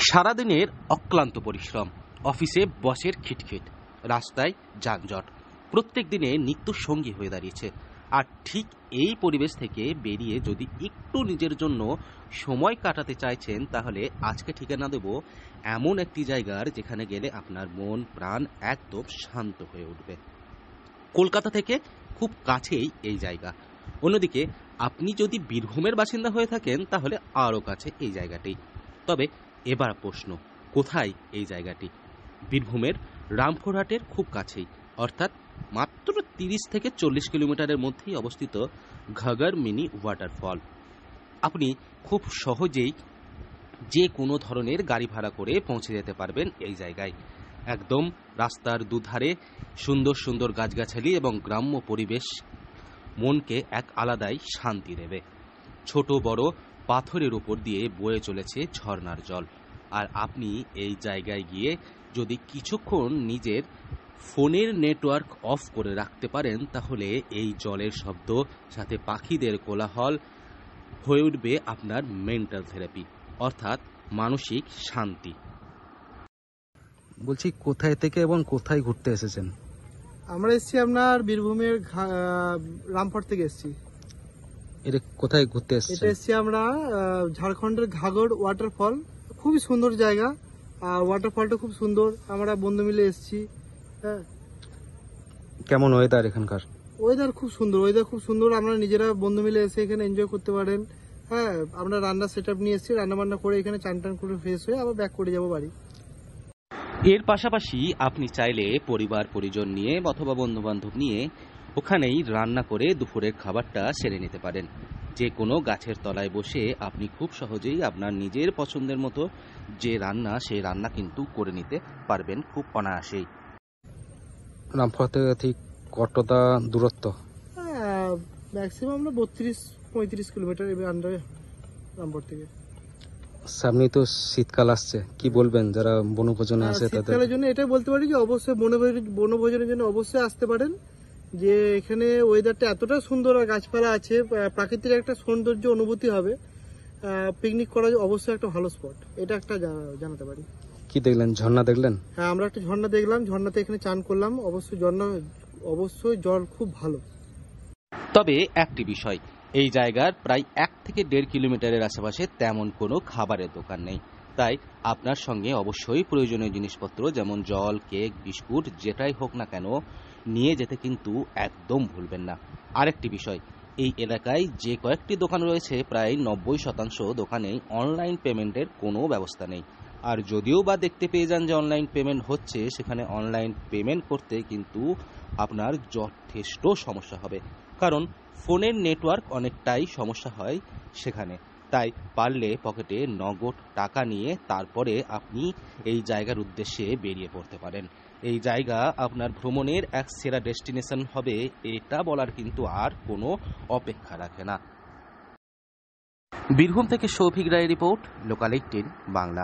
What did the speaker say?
সারাদিনের অক্লান্ত পরিশ্রম, অফিসে বসের খিটখিট, রাস্তায় যানজট প্রত্যেক দিনে নিত্য সঙ্গী হয়ে দাঁড়িয়েছে। আর ঠিক এই পরিবেশ থেকে বেরিয়ে যদি একটু নিজের জন্য সময় কাটাতে চাইছেন, তাহলে আজকে ঠিকানা দেব এমন একটি জায়গার যেখানে গেলে আপনার মন প্রাণ একদম শান্ত হয়ে উঠবে। কলকাতা থেকে খুব কাছেই এই জায়গা। অন্যদিকে আপনি যদি বীরভূমের বাসিন্দা হয়ে থাকেন, তাহলে আরও কাছে এই জায়গাটি। তবে এবার প্রশ্ন, কোথায় এই জায়গাটি? বীরভূমের রামপুরহাটের খুব কাছেই, অর্থাৎ মাত্র 30 থেকে 40 কিলোমিটারের মধ্যেই অবস্থিত ঘাগর মিনি ওয়াটারফল। আপনি খুব সহজেই যে কোনো ধরনের গাড়ি ভাড়া করে পৌঁছে যেতে পারবেন এই জায়গায়। একদম রাস্তার দুধারে সুন্দর সুন্দর গাছগাছালি এবং গ্রাম্য পরিবেশ মনকে এক আলাদাই শান্তি দেবে। ছোট বড় পাথরের উপর দিয়ে বয়ে চলেছে ঝর্ণার জল। আর আপনি এই জায়গায় গিয়ে যদি কিছুক্ষণ নিজের ফোনের নেটওয়ার্ক অফ করে রাখতে পারেন, তাহলে এই জলের শব্দ সাথে পাখিদের কোলাহল হয়ে উঠবে আপনার মেন্টাল থেরাপি, অর্থাৎ মানসিক শান্তি। বলছি, কোথায় থেকে এবং কোথায় ঘুরতে এসেছেন? আমরা এসেছি আপনার বীরভূমের রামপুর থেকে এসেছি। এটা কোথায় ঘুরতে এটা এসেছেন? এসেছি আমরা ঝাড়খণ্ডের ঘাগর ওয়াটারফল। খুবই সুন্দর জায়গা, আর ওয়াটারফলটা খুব সুন্দর। আমরা বন্ধু মিলে এসেছি। হ্যাঁ, কেমন ওয়েদার এখানকার? ওয়েদার খুব সুন্দর। আমরা নিজেরা বন্ধু মিলে এসে এখানে এনজয় করতে পারেন। হ্যাঁ, আমরা রান্নার সেট আপ নিয়ে এসেছি। রান্না বান্না করে এখানে চান টান করে ফ্রেশ হয়ে আবার ব্যাক করে যাবো বাড়ি। এর পাশাপাশি আপনি চাইলে পরিবার পরিজন নিয়ে অথবা বন্ধু বান্ধব নিয়ে ওখানেই রান্না করে দুপুরের খাবারটা সেরে নিতে পারেন। যে কোনো গাছের তলায় বসে আপনি খুব সহজেই আপনার নিজের পছন্দের মতো যে রান্না, সেই রান্না কিন্তু করে নিতে পারবেন খুব অনায়াসেই। রামপুর থেকে ঠিক কতটা দূরত্ব? ম্যাক্সিমাম আমরা 32-35 কিলোমিটার এবার আন্ডারে রামপুর থেকে। সামনে তো শীতকাল আসছে, কি বলবেন যারা বনভোজনে আসে তাদের? শীতকালের জন্য এটাই বলতে পারি যে অবশ্যই বনভোজনের জন্য অবশ্যই আসতে পারেন। যে এখানে ওয়েদারটা এতটা সুন্দর, আর গাছপালা আছে, প্রাকৃতিক একটা সৌন্দর্য অনুভূতি হবে। পিকনিক করা অবশ্যই একটা ভালো স্পট, এটা একটা জানাতে পারি। কি দেখলেন? ঝর্ণা দেখলেন? হ্যাঁ, আমরা একটা ঝর্ণা দেখলাম। ঝর্ণাতে এখানে চান করলাম। অবশ্যই জল খুব ভালো। তবে একটি বিষয়, এই জায়গার প্রায় 1 থেকে 1.5 কিলোমিটারের আশেপাশে তেমন কোনো খাবারের দোকান নেই। তাই আপনার সঙ্গে অবশ্যই প্রয়োজনীয় জিনিসপত্র যেমন জল, কেক, বিস্কুট যেটাই হোক না কেন নিয়ে যেতে কিন্তু একদম ভুলবেন না। আরেকটি বিষয়, এই এলাকায় যে কয়েকটি দোকান রয়েছে, প্রায় 90% দোকানেই অনলাইন পেমেন্টের কোনো ব্যবস্থা নেই। আর যদিও বা দেখতে পেয়ে যান যে অনলাইন পেমেন্ট হচ্ছে, সেখানে অনলাইন পেমেন্ট করতে কিন্তু আপনার যথেষ্ট সমস্যা হবে, কারণ ফোনের নেটওয়ার্ক অনেকটাই সমস্যা হয় সেখানে। তাই পারলে পকেটে নগদ টাকা নিয়ে তারপরে আপনি এই জায়গার উদ্দেশ্যে বেরিয়ে পড়তে পারেন। এই জায়গা আপনার ভ্রমণের এক সেরা ডেস্টিনেশন হবে, এটা বলার কিন্তু আর কোনো অপেক্ষা রাখে না। বীরভূম থেকে সৌভিক রায়ের রিপোর্ট, লোকাল 18 বাংলা।